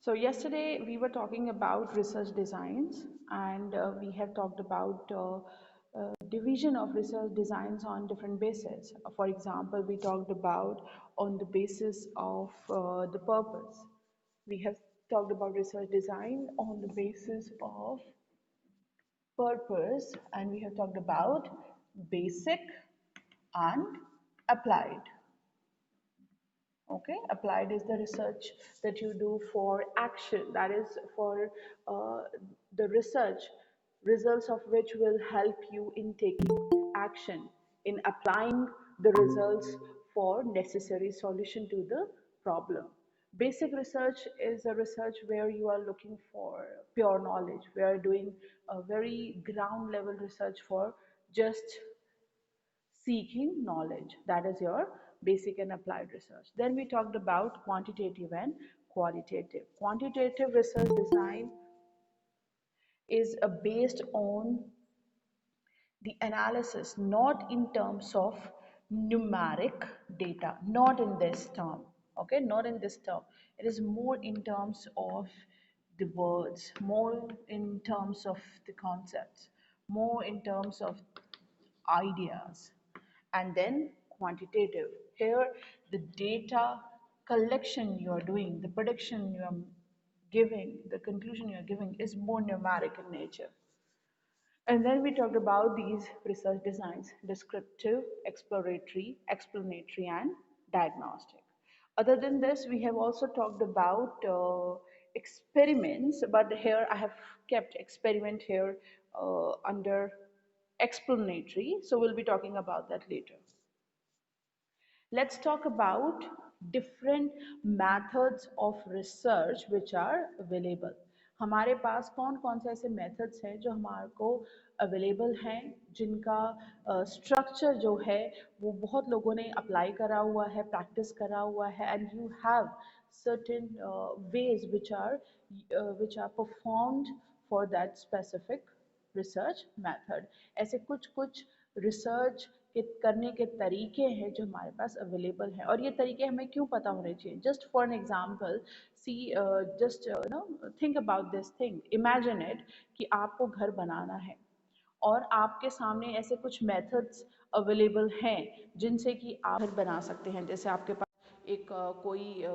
So yesterday we were talking about research designs, and we have talked about division of research designs on different bases. For example, we talked about on the basis of the purpose. We have talked about research design on the basis of purpose, and we have talked about basic and applied. Okay, applied is the research that you do for action, that is for uh, the research results of which will help you in taking action, in applying the results for necessary solution to the problem. Basic research is a research where you are looking for pure knowledge. We are doing a very ground level research for just seeking knowledge. That is your basic and applied research. Then we talked about quantitative and qualitative. Quantitative research design is based on the analysis, not in terms of numeric data, not in this term, okay, not in this term. It is more in terms of the words, more in terms of the concepts, more in terms of ideas. And then quantitative, here the data collection you are doing, the prediction you are giving, the conclusion you are giving is more numeric in nature. And then we talked about these research designs: descriptive, exploratory, explanatory, and diagnostic. Other than this, we have also talked about experiments, but here I have kept experiment here under explanatory, so we'll be talking about that later. Let's talk about different methods of research which are available. हमारे पास कौन कौन से ऐसे methods हैं जो हमारे को available हैं, जिनका structure जो है वो बहुत लोगों ने apply करा हुआ है, practice करा हुआ है, and you have certain ways which are performed for that specific research method. ऐसे कुछ कुछ रिसर्च के करने के तरीके हैं जो हमारे पास अवेलेबल हैं, और ये तरीके हमें क्यों पता होने चाहिए. Just for an example, see, just know, think about this thing, imagine it कि आपको घर बनाना है और आपके सामने ऐसे कुछ मेथड्स अवेलेबल हैं जिनसे कि आप घर बना सकते हैं. जैसे आपके पास एक कोई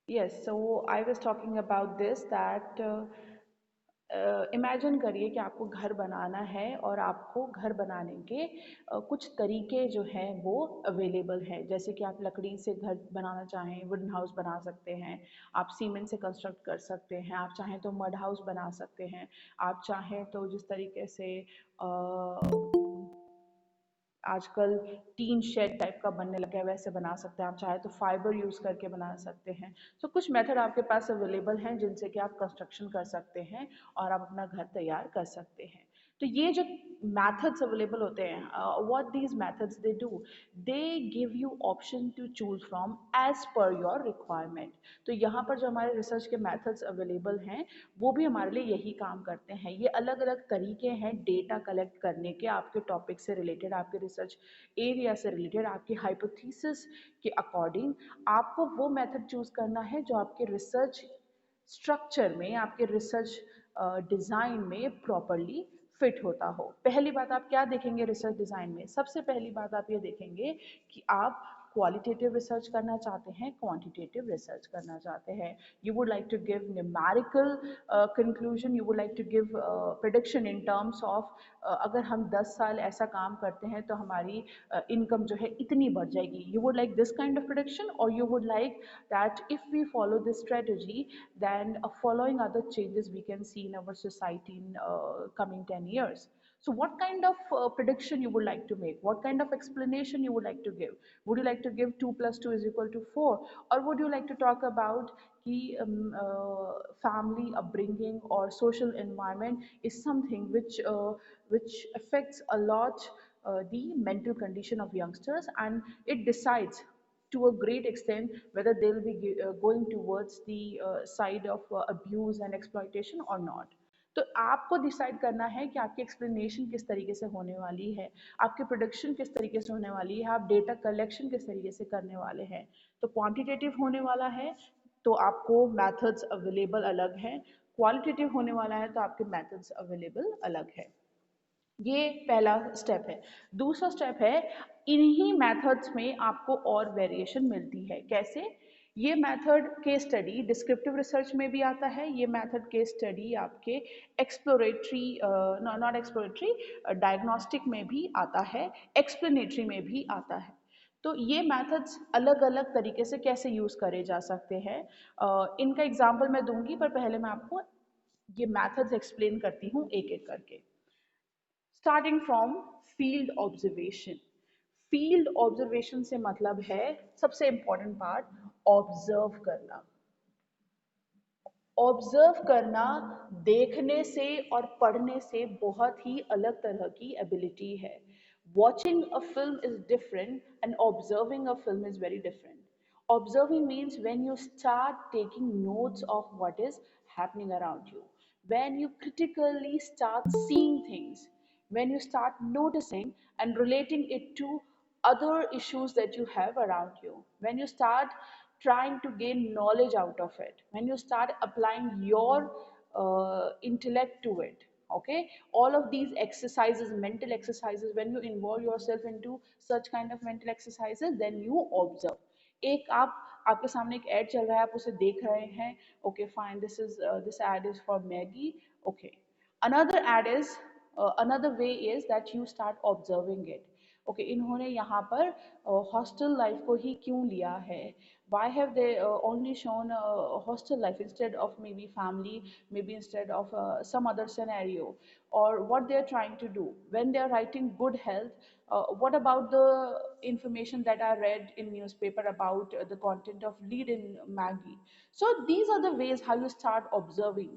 Yes, so I was talking about this that imagine करिए कि आपको घर बनाना है और आपको घर बनाने के कुछ तरीके जो हैं वो अवेलेबल हैं. जैसे कि आप लकड़ी से घर बनाना चाहें, वुडन हाउस बना सकते हैं, आप सीमेंट से कंस्ट्रक्ट कर सकते हैं, आप चाहें तो मड हाउस बना सकते हैं, आप चाहें तो जिस तरीके से आजकल टीन शेड टाइप का बनने लगा है वैसे बना सकते हैं, आप चाहे तो फाइबर यूज़ करके बना सकते हैं. तो कुछ मेथड आपके पास अवेलेबल हैं जिनसे कि आप कंस्ट्रक्शन कर सकते हैं और आप अपना घर तैयार कर सकते हैं. तो ये जो methods अवेलेबल होते हैं, what these methods they do, they give you option to choose from as per your requirement. तो यहाँ पर जो हमारे रिसर्च के methods अवेलेबल हैं वो भी हमारे लिए यही काम करते हैं. ये अलग अलग तरीके हैं डेटा कलेक्ट करने के, आपके टॉपिक से रिलेटेड, आपके रिसर्च एरिया से रिलेटेड, आपकी हाइपोथेसिस के अकॉर्डिंग आपको वो मेथड चूज़ करना है जो आपके रिसर्च स्ट्रक्चर में, आपके रिसर्च डिज़ाइन में प्रॉपरली फिट होता हो. पहली बात आप क्या देखेंगे रिसर्च डिज़ाइन में? सबसे पहली बात आप ये देखेंगे कि आप क्वालिटेटिव रिसर्च करना चाहते हैं, क्वांटिटेटिव रिसर्च करना चाहते हैं. You would like to give numerical conclusion, you would like to give prediction in terms of अगर हम 10 साल ऐसा काम करते हैं तो हमारी इनकम जो है इतनी बढ़ जाएगी. You would like this kind of prediction, or you would like that if we follow this strategy, then following other changes we can see in our society in coming 10 years. So what kind of prediction you would like to make? What kind of explanation you would like to give? Would you like to give 2 plus 2 is equal to 4? Or would you like to talk about कि family upbringing or social environment is something which affects a lot the mental condition of youngsters, and it decides to a great extent whether they'll be going towards the side of abuse and exploitation or not. तो आपको decide करना है कि आपकी explanation किस तरीके से होने वाली है, आपकी प्रोडक्शन किस तरीके से होने वाली है, आप डेटा कलेक्शन किस तरीके से करने वाले हैं। तो क्वांटिटेटिव होने वाला है तो आपको मेथड्स अवेलेबल अलग हैं, क्वालिटेटिव होने वाला है तो आपके मेथड्स अवेलेबल अलग है। ये पहला स्टेप है। दूसरा स्टेप है, इन्हीं मेथड्स में आपको और वेरिएशन मिलती है। कैसे? ये method case study descriptive research में भी आता है, ये मेथड केस स्टडी आपके एक्सप्लोरेटरी नॉट एक्सप्लोरेटरी डायग्नोस्टिक में भी आता है, एक्सप्लेनेटरी में भी आता है। तो ये मेथड्स अलग अलग तरीके से कैसे यूज़ करे जा सकते हैं, इनका एग्जाम्पल मैं दूंगी, पर पहले मैं आपको ये मेथड्स एक्सप्लेन करती हूँ एक एक करके। Starting from field observation. Field observation से मतलब है, सबसे इंपॉर्टेंट पार्ट, ऑब्जर्व करना। ऑब्जर्व करना देखने से और पढ़ने से बहुत ही अलग तरह की एबिलिटी है। Watching a film is different and observing a film is very different. Observing means when you start taking notes of what is happening around you, when you critically start seeing things, when you start noticing and relating it to other issues that you have around you, when you start trying to gain knowledge out of it, when you start applying your intellect to it. Okay, all of these exercises, mental exercises, when you involve yourself into such kind of mental exercises, then you observe. एक आपके सामने एक add चल रहा है, आप उसे देख रहे हैं, okay fine, this ad is for Maggi, okay. Another ad is, another way is that you start observing it. Okay, इन्होंने यहाँ पर हॉस्टल लाइफ को ही क्यों लिया है, why have they only shown hostel life instead of maybe family, maybe instead of some other scenario, or what they are trying to do when they are writing good health. What about the information that I read in newspaper about the content of lead in Maggie? So these are the ways how you start observing,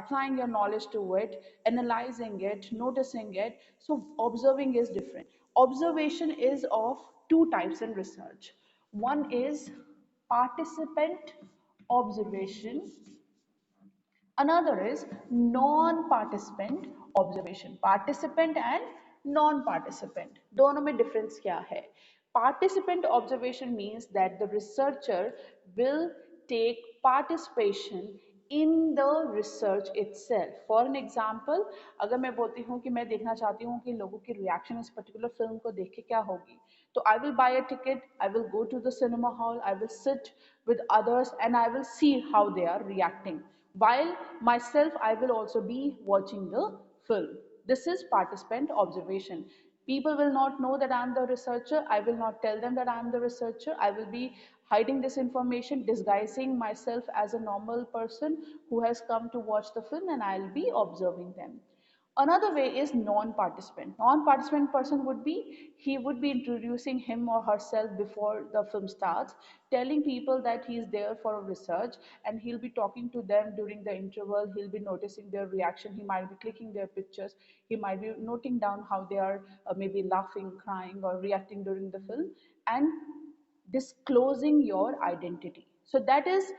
applying your knowledge to it, analyzing it, noticing it. So observing is different. Observation is of two types in research. One is participant observation, another is non-participant observation. Participant and non-participant, दोनों में difference क्या है? Participant observation means that the researcher will take participation in the research itself. For an example, अगर मैं बोलती हूँ कि मैं देखना चाहती हूँ कि लोगों की reaction इस particular film को देख के क्या होगी, तो I will buy a ticket, I will go to the cinema hall, I will sit with others and I will see how they are reacting. While myself, I will also be watching the film. This is participant observation. People will not know that I am the researcher. I will not tell them that I am the researcher. I will be hiding this information, disguising myself as a normal person who has come to watch the film, and I'll be observing them. Another way is non-participant. Non-participant person would be, he would be introducing him or herself before the film starts, telling people that he is there for a research, and he'll be talking to them during the interval. He'll be noticing their reaction. He might be clicking their pictures. He might be noting down how they are maybe laughing, crying, or reacting during the film, and disclosing your identity. So that is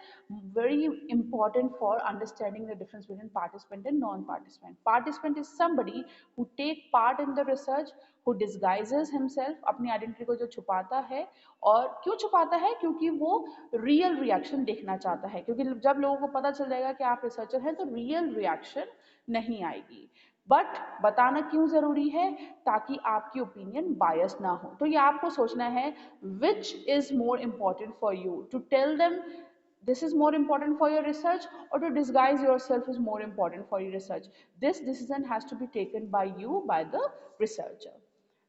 very important for understanding the difference between participant and non-participant. Participant is somebody who take part in the research, who disguises himself, अपनी identity को जो छुपाता है, और क्यों छुपाता है? क्योंकि वो real reaction देखना चाहता है, क्योंकि जब लोगों को पता चल जाएगा कि आप researcher हैं तो real reaction नहीं आएगी। बट बताना क्यों जरूरी है? ताकि आपकी ओपिनियन बायस ना हो। तो ये आपको सोचना है, which is more important for you, to tell them this is more important for your research, or to disguise yourself is more important for your research. This decision has to be taken by you, by the researcher.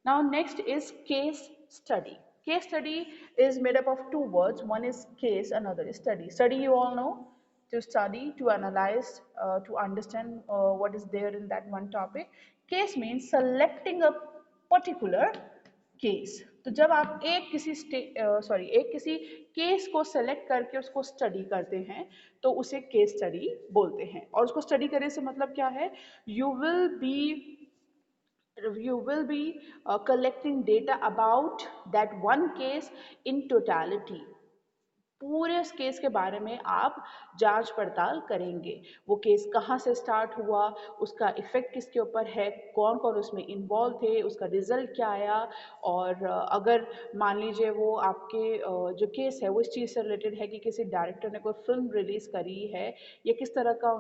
Now next is case study. Case study is made up of two words. One is case, another is study. Study, you all know, to study, to analyze, to understand what is there in that one topic. Case means selecting a particular case. तो जब आप एक किसी case को select करके उसको study करते हैं तो उसे केस स्टडी बोलते हैं। और उसको स्टडी करने से मतलब क्या है? You will be you will be collecting data about that one case in totality, पूरे उस केस के बारे में आप जांच पड़ताल करेंगे। वो केस कहाँ से स्टार्ट हुआ, उसका इफ़ेक्ट किसके ऊपर है, कौन कौन उसमें इन्वॉल्व थे, उसका रिजल्ट क्या आया, और अगर मान लीजिए वो आपके जो केस है वो इस चीज़ से रिलेटेड है कि किसी डायरेक्टर ने कोई फिल्म रिलीज़ करी है या किस तरह का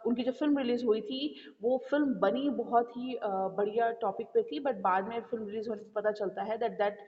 उनकी जो फिल्म रिलीज़ हुई थी वो फिल्म बनी बहुत ही बढ़िया टॉपिक पे थी, बट बाद में फिल्म रिलीज़ होने पर पता चलता है that that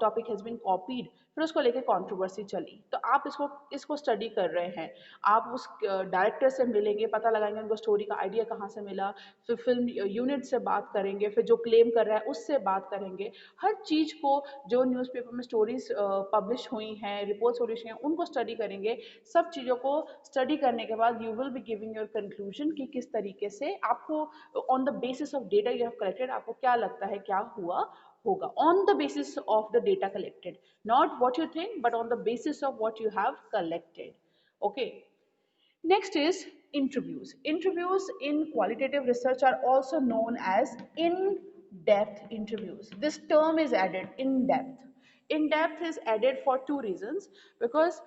topic has been copied, फिर उसको लेके कंट्रोवर्सी चली। तो आप इसको स्टडी कर रहे हैं, आप उस डायरेक्टर से मिलेंगे, पता लगाएंगे उनको स्टोरी का आइडिया कहाँ से मिला, फिर फिल्म यूनिट से बात करेंगे, फिर जो क्लेम कर रहा है उससे बात करेंगे। हर चीज़ को, जो न्यूज़पेपर में स्टोरीज पब्लिश हुई हैं, रिपोर्ट्स पब्लिश हुई हैं, उनको स्टडी करेंगे। सब चीज़ों को स्टडी करने के बाद you will be giving your conclusion कि किस तरीके से आपको on the basis of data you have collected आपको क्या लगता है क्या हुआ होगा, on the basis of the data collected, not what you think but on the basis of what you have collected. Okay, next is interviews. Interviews in qualitative research are also known as in-depth interviews. This term is added, in-depth. In-depth is added for two reasons, because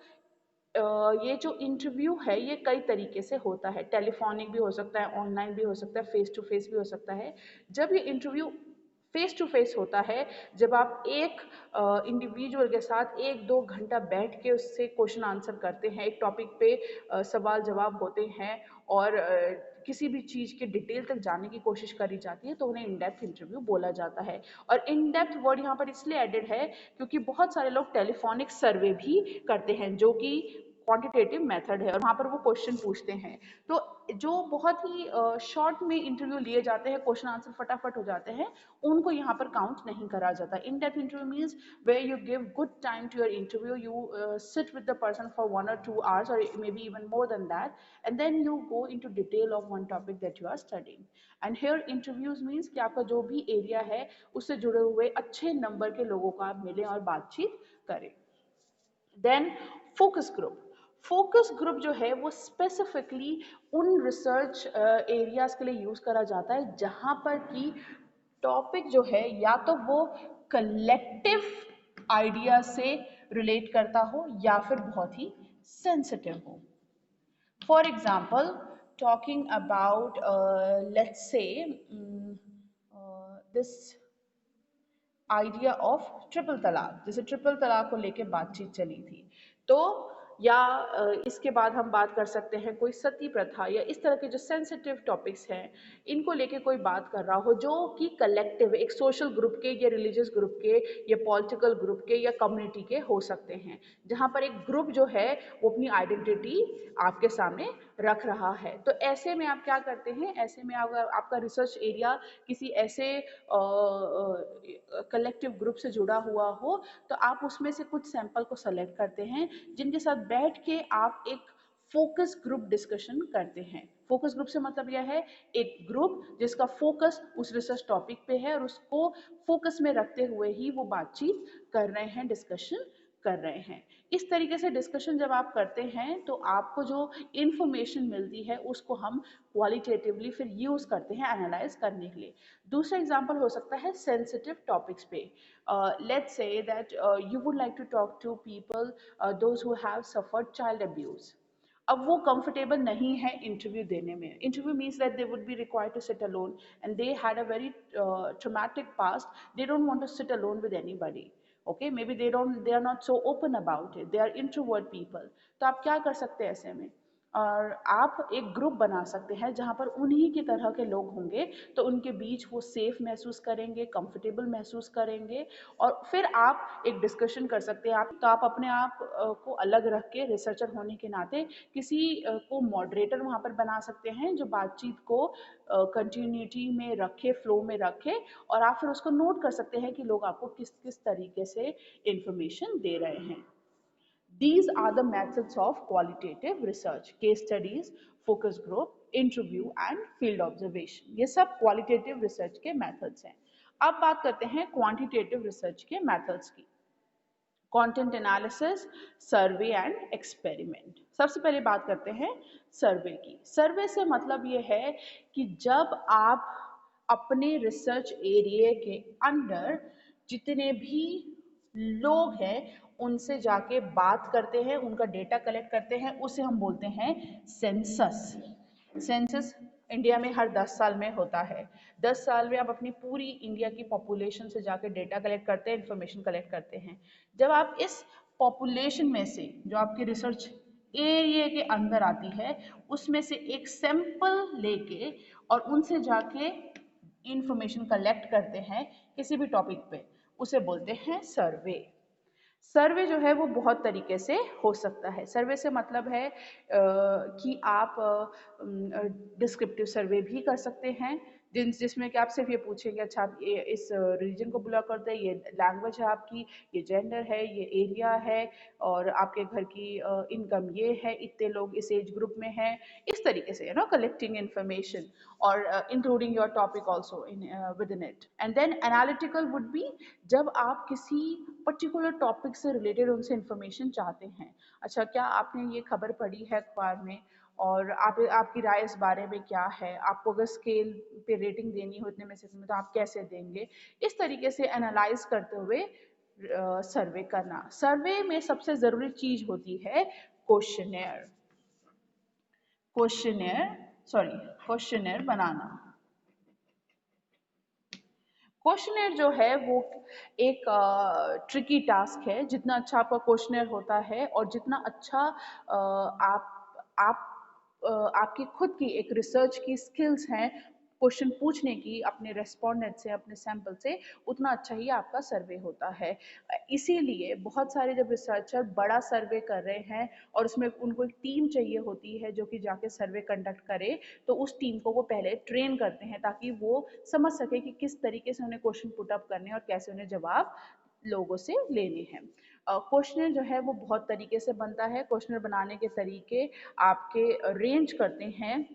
ये जो interview है ये कई तरीके से होता है, telephonic भी हो सकता है, ऑनलाइन भी हो सकता है, फेस टू फेस भी हो सकता है। जब ये इंटरव्यू फेस टू फेस होता है, जब आप एक इंडिविजुअल के साथ 1-2 घंटा बैठ के उससे क्वेश्चन आंसर करते हैं, एक टॉपिक पे सवाल जवाब होते हैं और किसी भी चीज़ के डिटेल तक जानने की कोशिश करी जाती है, तो उन्हें इन डेप्थ इंटरव्यू बोला जाता है। और इन डेप्थ वर्ड यहाँ पर इसलिए एडेड है क्योंकि बहुत सारे लोग टेलीफोनिक सर्वे भी करते हैं, जो कि क्वांटिटेटिव मेथड है, और वहाँ पर वो क्वेश्चन पूछते हैं। तो जो बहुत ही शॉर्ट में इंटरव्यू लिए जाते हैं, क्वेश्चन आंसर फटाफट हो जाते हैं, उनको यहाँ पर काउंट नहीं करा जाता। In depth interview means where you give good time to your interview, you sit with the person for 1 or 2 hours or maybe even more than that, and then you go into detail of one topic that you are studying. And here interviews means कि आपका जो भी area है उससे जुड़े हुए अच्छे number के लोगों को आप मिलें और बातचीत करें। Then focus group. Focus group जो है वो स्पेसिफिकली उन रिसर्च एरियाज के लिए यूज करा जाता है जहां पर कि टॉपिक जो है या तो वो कलेक्टिव आइडिया से रिलेट करता हो या फिर बहुत ही सेंसिटिव हो। For example, talking about let's say this idea of triple तलाक, जैसे ट्रिपल तलाक को लेके बातचीत चली थी, तो या इसके बाद हम बात कर सकते हैं कोई सती प्रथा या इस तरह के जो सेंसिटिव टॉपिक्स हैं, इनको लेके कोई बात कर रहा हो जो कि कलेक्टिव एक सोशल ग्रुप के या रिलीजियस ग्रुप के या पॉलिटिकल ग्रुप के या कम्युनिटी के हो सकते हैं, जहाँ पर एक ग्रुप जो है वो अपनी आइडेंटिटी आपके सामने रख रहा है। तो ऐसे में आप क्या करते हैं, ऐसे में अगर आपका रिसर्च एरिया किसी ऐसे कलेक्टिव ग्रुप से जुड़ा हुआ हो, तो आप उसमें से कुछ सैंपल को सेलेक्ट करते हैं जिनके साथ बैठ के आप एक फोकस ग्रुप डिस्कशन करते हैं। फोकस ग्रुप से मतलब यह है एक ग्रुप जिसका फोकस उस रिसर्च टॉपिक पे है और उसको फोकस में रखते हुए ही वो बातचीत कर रहे हैं, डिस्कशन कर रहे हैं। इस तरीके से डिस्कशन जब आप करते हैं तो आपको जो इंफॉर्मेशन मिलती है उसको हम क्वालिटेटिवली फिर यूज करते हैं एनालाइज करने के लिए। दूसरा एग्जांपल हो सकता है सेंसिटिव टॉपिक्स पे। Let's say that you would like to talk to people those who have suffered child abuse. अब वो कंफर्टेबल नहीं है इंटरव्यू देने में। Interview means that they would be required to sit alone and they had a very traumatic past, they don't want to sit alone with anybody. Okay, maybe they are not so open about it, they are introvert people। तो आप क्या कर सकते हैं ऐसे में, और आप एक ग्रुप बना सकते हैं जहाँ पर उन्हीं की तरह के लोग होंगे, तो उनके बीच वो सेफ महसूस करेंगे, कंफर्टेबल महसूस करेंगे, और फिर आप एक डिस्कशन कर सकते हैं। आप तो आप अपने आप को अलग रख के रिसर्चर होने के नाते किसी को मॉडरेटर वहाँ पर बना सकते हैं जो बातचीत को कंटिन्यूटी में रखे, फ्लो में रखे, और आप फिर उसको नोट कर सकते हैं कि लोग आपको किस किस तरीके से इंफॉर्मेशन दे रहे हैं। These are the methods of qualitative research: case studies, focus group, interview and field observation। ये सब qualitative research के methods हैं। अब बात करते हैं quantitative research के methods की। Content analysis, survey and experiment. सबसे पहले बात करते हैं सर्वे की। सर्वे से मतलब ये है कि जब आप अपने रिसर्च एरिया के अंदर जितने भी लोग हैं उनसे जाके बात करते हैं, उनका डेटा कलेक्ट करते हैं, उसे हम बोलते हैं सेंसस। सेंसस इंडिया में हर 10 साल में होता है। 10 साल में आप अपनी पूरी इंडिया की पॉपुलेशन से जाकर डेटा कलेक्ट करते हैं, इंफॉर्मेशन कलेक्ट करते हैं। जब आप इस पॉपुलेशन में से जो आपके रिसर्च एरिया के अंदर आती है, उसमें से एक सैंपल लेके और उनसे जाके इंफॉर्मेशन कलेक्ट करते हैं किसी भी टॉपिक पे, उसे बोलते हैं सर्वे। सर्वे जो है वो बहुत तरीके से हो सकता है। सर्वे से मतलब है कि आप डिस्क्रिप्टिव सर्वे भी कर सकते हैं, जिसमें कि आप सिर्फ ये पूछेंगे, अच्छा आप ये इस रीजन को बिलोंग करते हैं, ये लैंग्वेज है आपकी, ये जेंडर है, ये एरिया है, और आपके घर की इनकम ये है, इतने लोग इस एज ग्रुप में हैं, इस तरीके से कलेक्टिंग इन्फॉर्मेशन और including your topic also in with in it. And then analytical would be जब आप किसी पर्टिकुलर टॉपिक से रिलेटेड उनसे इंफॉर्मेशन चाहते हैं। अच्छा, क्या आपने ये खबर पढ़ी है अखबार में, और आपकी राय इस बारे में क्या है, आपको अगर स्केल पे रेटिंग देनी हो इतने में से तो आप कैसे देंगे। इस तरीके से एनालाइज करते हुए सर्वे करना। सर्वे में सबसे ज़रूरी चीज़ होती है क्वेश्चनेयर। क्वेश्चनेयर बनाना। क्वेश्चनेयर जो है वो एक ट्रिकी टास्क है। जितना अच्छा आपका क्वेश्चनेयर होता है और जितना अच्छा आप आपकी खुद की एक रिसर्च की स्किल्स हैं क्वेश्चन पूछने की अपने रेस्पोंडेंट से, अपने सैंपल से, उतना अच्छा ही आपका सर्वे होता है। इसीलिए बहुत सारे जब रिसर्चर बड़ा सर्वे कर रहे हैं और उसमें उनको एक टीम चाहिए होती है जो कि जाके सर्वे कंडक्ट करे, तो उस टीम को वो पहले ट्रेन करते हैं ताकि वो समझ सके कि किस तरीके से उन्हें क्वेश्चन पुट अप करने हैं और कैसे उन्हें जवाब लोगों से लेने हैं। क्वेश्चनर जो है वो बहुत तरीके से बनता है। क्वेश्चनर बनाने के तरीके आपके रेंज करते हैं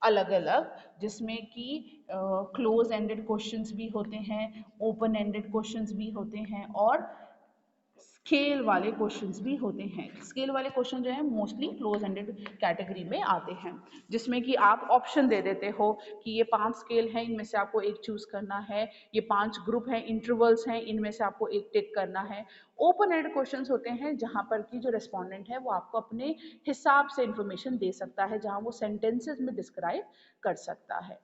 अलग अलग, जिसमें कि क्लोज एंडेड क्वेश्चंस भी होते हैं, ओपन एंडेड क्वेश्चंस भी होते हैं, और स्केल वाले क्वेश्चंस भी होते हैं। स्केल वाले क्वेश्चन जो है मोस्टली क्लोज एंडेड कैटेगरी में आते हैं, जिसमें कि आप ऑप्शन दे देते हो कि ये 5 स्केल हैं, इनमें से आपको एक चूज करना है, ये 5 ग्रुप हैं, इंटरवल्स हैं, इनमें से आपको एक टिक करना है। ओपन एंडेड क्वेश्चंस होते हैं जहां पर कि जो रेस्पोंडेंट है वो आपको अपने हिसाब से इंफॉर्मेशन दे सकता है, जहां वो सेंटेंसेस में डिस्क्राइब कर सकता है।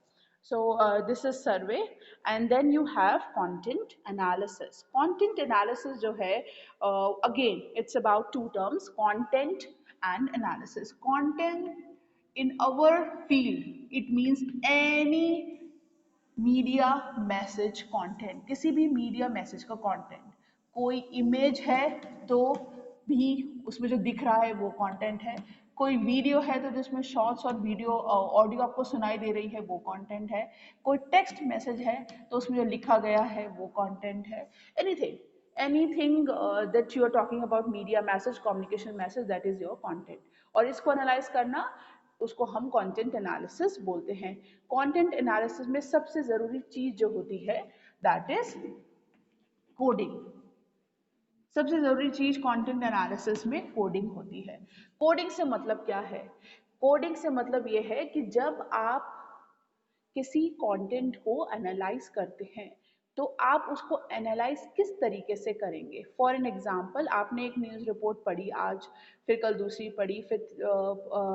So this is survey, and then you have content analysis. Content analysis जो है again it's about two terms, content and analysis. Content in our field it means any media message content, किसी भी media message का content. कोई image है तो भी उसमें जो दिख रहा है वो कंटेंट है, कोई वीडियो है तो जिसमें शॉर्ट्स और वीडियो ऑडियो आपको सुनाई दे रही है वो कंटेंट है, कोई टेक्स्ट मैसेज है तो उसमें जो लिखा गया है वो कंटेंट है। Anything that you are talking about media message, communication message, that is your content. और इसको एनालाइज करना, उसको हम कंटेंट एनालिसिस बोलते हैं। कंटेंट एनालिसिस में सबसे जरूरी चीज जो होती है दैट इज कोडिंग। सबसे जरूरी चीज कंटेंट एनालिसिस में कोडिंग होती है। कोडिंग से मतलब क्या है? कोडिंग से मतलब ये है कि जब आप किसी कंटेंट को एनालाइज करते हैं तो आप उसको एनालाइज किस तरीके से करेंगे। फॉर एन एग्जांपल, आपने एक न्यूज़ रिपोर्ट पढ़ी आज, फिर कल दूसरी पढ़ी, फिर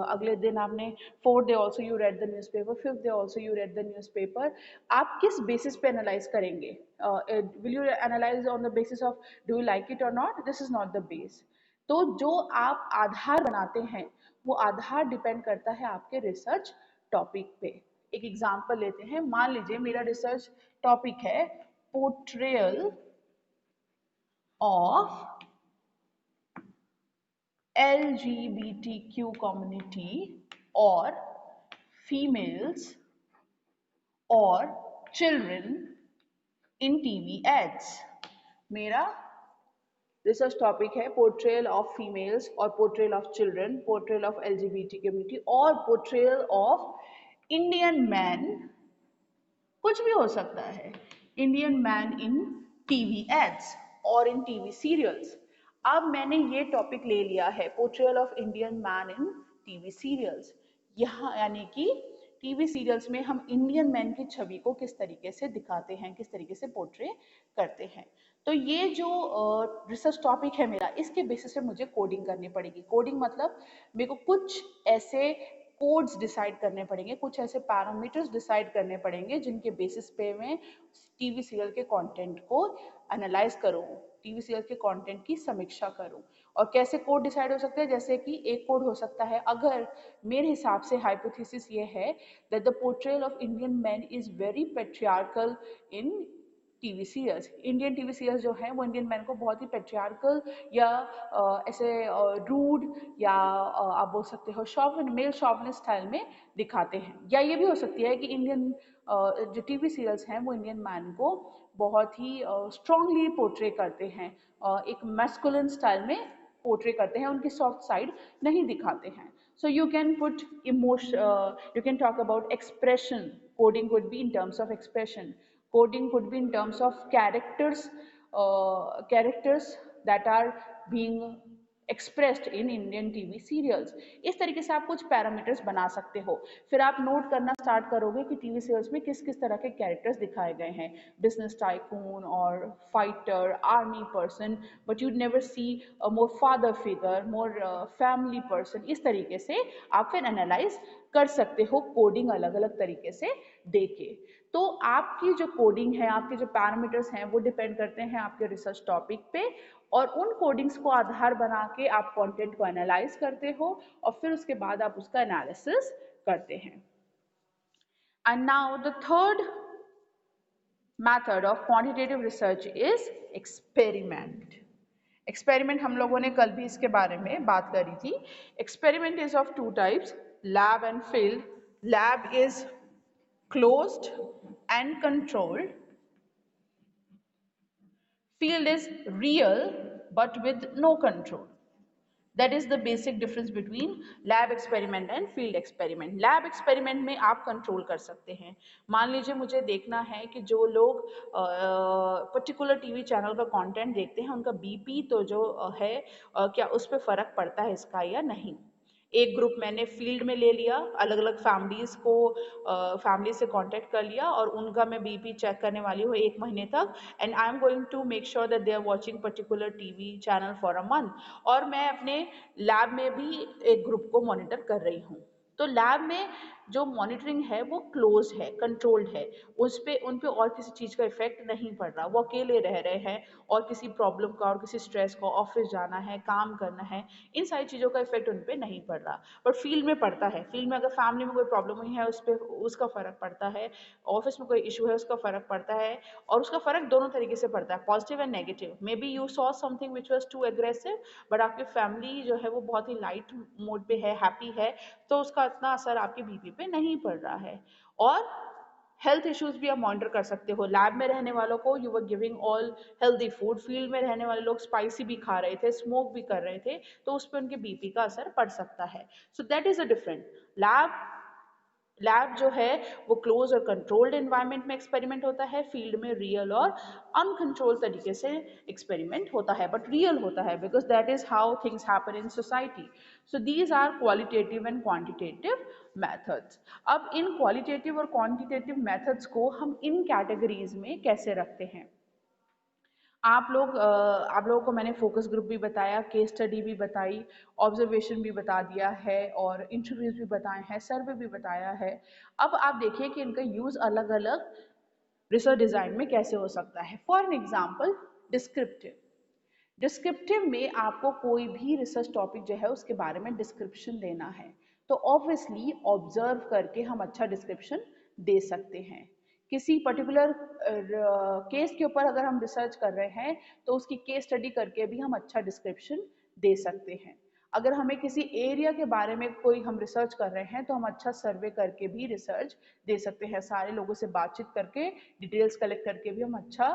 अगले दिन आपने fourth day also you read the newspaper, fifth day also you read the newspaper. आप किस बेसिस पे एनालाइज करेंगे? Will you analyse on the basis of do you like it और not? This is not the base. तो जो आप आधार बनाते हैं वो आधार डिपेंड करता है आपके रिसर्च टॉपिक पे। एक एग्जांपल लेते हैं, मान लीजिए मेरा रिसर्च टॉपिक है पोर्ट्रेयल ऑफ LGBTQ कम्युनिटी और फीमेल्स और चिल्ड्रन इन टीवी एड्स। मेरा रिसर्च टॉपिक है पोर्ट्रेयल ऑफ फीमेल्स और portrayal of children, portrayal of LGBT community और पोर्ट्रेयल ऑफ इंडियन मैन, कुछ भी हो सकता है, Indian man in TV ads और इन टीवी सीरियल्स। अब मैंने ये टॉपिक ले लिया है portrayal of Indian man in TV serials. यहाँ यानी कि टीवी सीरियल्स में हम इंडियन मैन की छवि को किस तरीके से दिखाते हैं, किस तरीके से पोर्ट्रे करते हैं। तो ये जो रिसर्च टॉपिक है मेरा, इसके बेसिस पे मुझे कोडिंग करनी पड़ेगी। कोडिंग मतलब मेरे को कुछ ऐसे कोड्स डिसाइड करने पड़ेंगे, कुछ ऐसे पैरामीटर्स डिसाइड करने पड़ेंगे जिनके बेसिस पे मैं टीवी सीरियल के कंटेंट को एनालाइज करूँ, टीवी सीरियल के कंटेंट की समीक्षा करूँ। और कैसे कोड डिसाइड हो सकते हैं, जैसे कि एक कोड हो सकता है, अगर मेरे हिसाब से हाइपोथेसिस ये है that the portrayal of Indian man is very patriarchal in TV serials. Indian TV serials जो हैं वो इंडियन मैन को बहुत ही पेट्रियार्कल या ऐसे रूड या आप बोल सकते हो शॉविन, मेल शॉविन स्टाइल में दिखाते हैं। या ये भी हो सकती है कि इंडियन जो टीवी सीरियल्स हैं वो इंडियन मैन को बहुत ही स्ट्रांगली पोर्ट्रे करते हैं, एक मैस्कुलिन स्टाइल में पोर्ट्रे करते हैं, उनकी सॉफ्ट साइड नहीं दिखाते हैं। So you can put emotion, you can talk about expression. Coding could be in terms of expression. Coding could be in terms of characters that are being expressed in Indian TV serials. इस तरीके से आप कुछ parameters बना सकते हो। फिर आप नोट करना स्टार्ट करोगे कि टीवी सीरियल्स में किस किस तरह के कैरेक्टर्स दिखाए गए हैं, बिजनेस टाइकून और fighter, army person, but you never see more father figure, more family person. इस तरीके से आप फिर एनालाइज कर सकते हो कोडिंग अलग अलग तरीके से देके। तो आपकी जो कोडिंग है, आपके जो पैरामीटर्स हैं, वो डिपेंड करते हैं आपके रिसर्च टॉपिक पे, और उन कोडिंग्स को आधार बना के आप कंटेंट को एनालाइज करते हो और फिर उसके बाद आप उसका एनालिसिस करते हैं। And now the third method of quantitative research is experiment. Experiment हम लोगों ने कल भी इसके बारे में बात करी थी। Experiment is of two types, lab and field. Lab is closed and controlled. Field is real but with no control. That is the basic difference between lab experiment and field experiment. Lab experiment में आप control कर सकते हैं। मान लीजिए मुझे देखना है कि जो लोग पर्टिकुलर टीवी चैनल का कंटेंट देखते हैं उनका बीपी तो जो है क्या उस पर फर्क पड़ता है इसका या नहीं। एक ग्रुप मैंने फील्ड में ले लिया, अलग अलग फैमिलीज को फैमिली से कांटेक्ट कर लिया और उनका मैं बीपी चेक करने वाली हूँ 1 महीने तक, and I am going to make sure that they are watching particular TV channel for a month. और मैं अपने लैब में भी एक ग्रुप को मॉनिटर कर रही हूँ। तो लैब में जो मॉनिटरिंग है वो क्लोज है, कंट्रोल्ड है, उस पे उन पे और किसी चीज़ का इफेक्ट नहीं पड़ रहा, वो अकेले रह रहे हैं और किसी प्रॉब्लम का और किसी स्ट्रेस को, ऑफिस जाना है, काम करना है, इन सारी चीज़ों का इफेक्ट उन पे नहीं पड़ रहा। पर फील्ड में पड़ता है। फील्ड में अगर फैमिली में कोई प्रॉब्लम हुई है उस पर उसका फ़र्क पड़ता है, ऑफिस में कोई इशू है उसका फ़र्क पड़ता है, और उसका फ़र्क दोनों तरीके से पड़ता है, positive and negative. Maybe you saw something which was too aggressive but आपकी फैमिली जो है वो बहुत ही लाइट मोड पे है, हैप्पी है, तो उसका इतना असर आपके बीपी पे नहीं पड़ रहा है। और हेल्थ इश्यूज भी आप मॉनिटर कर सकते हो। लैब में रहने वालों को you were giving all healthy food, field में रहने वाले लोग स्पाइसी भी खा रहे थे, स्मोक भी कर रहे थे, तो उस पर उनके बीपी का असर पड़ सकता है। So that is a different. Lab जो है वो क्लोज और कंट्रोल्ड एनवायरनमेंट में एक्सपेरिमेंट होता है, फील्ड में रियल और अनकंट्रोल्ड तरीके से एक्सपेरिमेंट होता है, बट रियल होता है because that is how things happen in society. So these are qualitative and quantitative methods. अब इन क्वालिटेटिव और क्वांटिटेटिव मेथड्स को हम इन कैटेगरीज में कैसे रखते हैं। आप लोगों को मैंने फोकस ग्रुप भी बताया, केस स्टडी भी बताई, ऑब्जर्वेशन भी बता दिया है और इंटरव्यूज भी बताए हैं, सर्वे भी बताया है। अब आप देखिए कि इनका यूज़ अलग अलग रिसर्च डिज़ाइन में कैसे हो सकता है। For an example, descriptive. Descriptive में आपको कोई भी रिसर्च टॉपिक जो है उसके बारे में डिस्क्रिप्शन देना है, तो ऑब्वियसली ऑब्जर्व करके हम अच्छा डिस्क्रिप्शन दे सकते हैं। किसी पर्टिकुलर केस के ऊपर अगर हम रिसर्च कर रहे हैं तो उसकी केस स्टडी करके भी हम अच्छा डिस्क्रिप्शन दे सकते हैं। अगर हमें किसी एरिया के बारे में कोई हम रिसर्च कर रहे हैं तो हम अच्छा सर्वे करके भी रिसर्च दे सकते हैं, सारे लोगों से बातचीत करके, डिटेल्स कलेक्ट करके भी हम अच्छा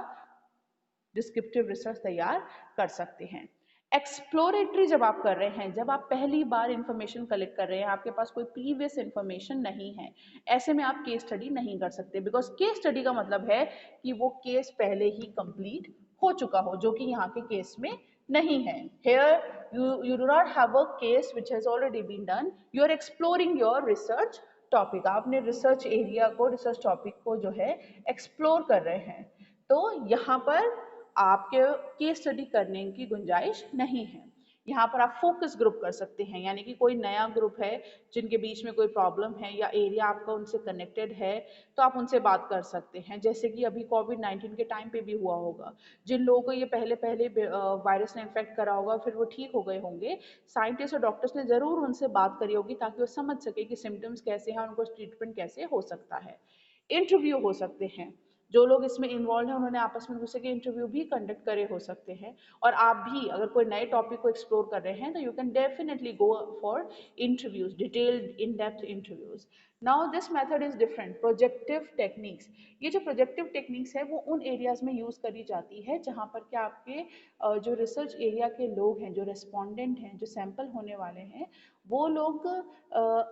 डिस्क्रिप्टिव रिसर्च तैयार कर सकते हैं। एक्सप्लोरेटरी जब आप कर रहे हैं, जब आप पहली बार इंफॉर्मेशन कलेक्ट कर रहे हैं, आपके पास कोई प्रीवियस इंफॉर्मेशन नहीं है, ऐसे में आप केस स्टडी नहीं कर सकते, बिकॉज केस स्टडी का मतलब है कि वो केस पहले ही कंप्लीट हो चुका हो, जो कि यहाँ के केस में नहीं है। Here you do not have a case which has already been done, you are exploring your research topic. आपने रिसर्च एरिया को, रिसर्च टॉपिक को जो है एक्सप्लोर कर रहे हैं। तो यहाँ पर आपके केस स्टडी करने की गुंजाइश नहीं है। यहाँ पर आप फोकस ग्रुप कर सकते हैं, यानी कि कोई नया ग्रुप है जिनके बीच में कोई प्रॉब्लम है या एरिया आपका उनसे कनेक्टेड है, तो आप उनसे बात कर सकते हैं। जैसे कि अभी कोविड-19 के टाइम पे भी हुआ होगा, जिन लोगों को ये पहले पहले वायरस ने इन्फेक्ट करा होगा, फिर वो ठीक हो गए होंगे, साइंटिस्ट और डॉक्टर्स ने ज़रूर उनसे बात करी होगी ताकि वो समझ सके कि सिम्टम्स कैसे हैं, उनको ट्रीटमेंट कैसे हो सकता है। इंटरव्यू हो सकते हैं, जो लोग इसमें इन्वॉल्व हैं उन्होंने आपस में एक दूसरे के इंटरव्यू भी कंडक्ट करे हो सकते हैं। और आप भी अगर कोई नए टॉपिक को एक्सप्लोर कर रहे हैं तो you can definitely go for interviews, detailed in depth interviews. Now this method is different, projective techniques. ये जो प्रोजेक्टिव टेक्निक्स है वो उन एरियाज में यूज करी जाती है जहाँ पर क्या आपके जो रिसर्च एरिया के लोग हैं, जो रेस्पोंडेंट हैं, जो सैंपल होने वाले हैं, वो लोग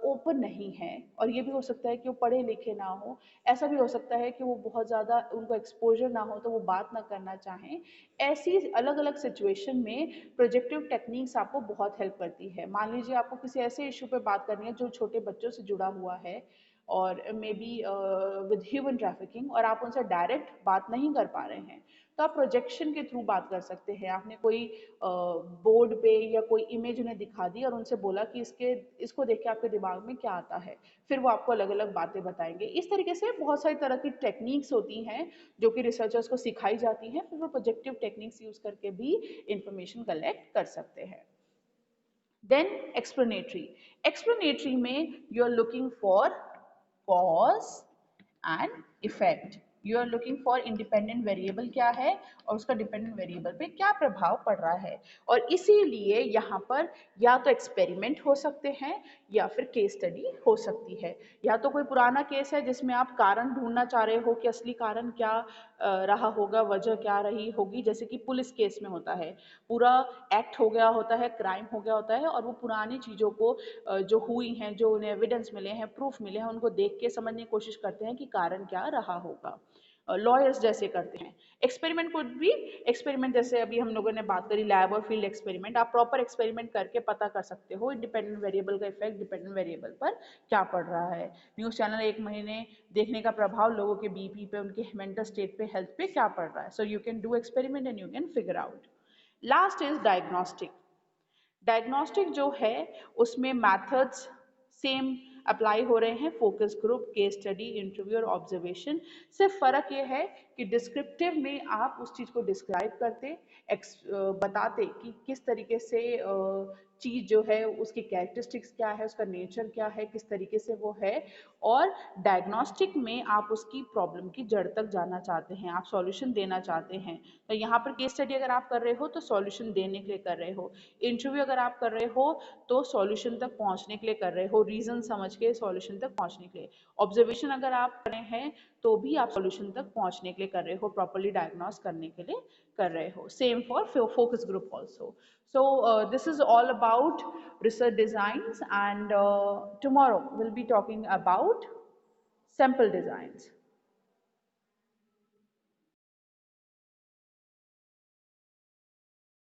ओपन नहीं हैं, और ये भी हो सकता है कि वो पढ़े लिखे ना हो, ऐसा भी हो सकता है कि वो बहुत ज़्यादा उनको एक्सपोजर ना हो तो वो बात ना करना चाहें। ऐसी अलग अलग सिचुएशन में प्रोजेक्टिव टेक्निक्स आपको बहुत हेल्प करती है। मान लीजिए आपको किसी ऐसे इशू पे बात करनी है जो छोटे बच्चों से जुड़ा हुआ है, और may be with human trafficking, और आप उनसे डायरेक्ट बात नहीं कर पा रहे हैं, तो आप प्रोजेक्शन के थ्रू बात कर सकते हैं। आपने कोई बोर्ड पे या कोई इमेज उन्हें दिखा दी और उनसे बोला कि इसको देख के आपके दिमाग में क्या आता है, फिर वो आपको अलग अलग बातें बताएंगे। इस तरीके से बहुत सारी तरह की टेक्निक्स होती हैं जो कि रिसर्चर्स को सिखाई जाती हैं, फिर वो प्रोजेक्टिव टेक्निक्स यूज करके भी इंफॉर्मेशन कलेक्ट कर सकते हैं। Then explanatory. एक्सप्लेनेटरी में you are looking for cause and effect. You are looking for independent variable क्या है और उसका डिपेंडेंट वेरिएबल पे क्या प्रभाव पड़ रहा है, और इसीलिए यहाँ पर या तो एक्सपेरिमेंट हो सकते हैं या फिर केस स्टडी हो सकती है। या तो कोई पुराना केस है जिसमें आप कारण ढूंढना चाह रहे हो कि असली कारण क्या रहा होगा, वजह क्या रही होगी, जैसे कि पुलिस केस में होता है, पूरा एक्ट हो गया होता है, क्राइम हो गया होता है, और वो पुरानी चीज़ों को जो हुई हैं, जो उन्हें एविडेंस मिले हैं, प्रूफ मिले हैं, उनको देख के समझने की कोशिश करते हैं कि कारण क्या रहा होगा। लॉयर्स जैसे करते हैं। एक्सपेरिमेंट कुड भी, एक्सपेरिमेंट जैसे अभी हम लोगों ने बात करी लैब और फील्ड एक्सपेरिमेंट, आप प्रॉपर एक्सपेरिमेंट करके पता कर सकते हो इंडिपेंडेंट वेरिएबल का इफेक्ट डिपेंडेंट वेरिएबल पर क्या पड़ रहा है। न्यूज़ चैनल एक महीने देखने का प्रभाव लोगों के बीपी पे, उनके मेंटल स्टेट पे, हेल्थ पे क्या पड़ रहा है। So you can do experiment and you can figure out. Last is diagnostic. Diagnostic जो है उसमें मैथड्स सेम अप्लाई हो रहे हैं, focus group, case study, interview और ऑब्जर्वेशन। सिर्फ फ़र्क ये है कि डिस्क्रिप्टिव में आप उस चीज़ को डिस्क्राइब करते, बताते कि किस तरीके से चीज़ जो है उसकी कैरेक्टरिस्टिक्स क्या है, उसका नेचर क्या है, किस तरीके से वो है। और डायग्नोस्टिक में आप उसकी प्रॉब्लम की जड़ तक जाना चाहते हैं, आप सॉल्यूशन देना चाहते हैं। तो यहाँ पर केस स्टडी अगर आप कर रहे हो तो सॉल्यूशन देने के लिए कर रहे हो, इंटरव्यू अगर आप कर रहे हो तो सॉल्यूशन तक पहुंचने के लिए कर रहे हो, रीजन समझ के सॉल्यूशन तक पहुंचने के लिए। ऑब्जर्वेशन अगर आप कर रहे हैं तो भी आप सॉल्यूशन तक पहुंचने के लिए कर रहे हो, प्रॉपर्ली डायग्नोस करने के लिए कर रहे हो। Same for focus group also. So this is all about research designs, and tomorrow we'll be talking about sample designs.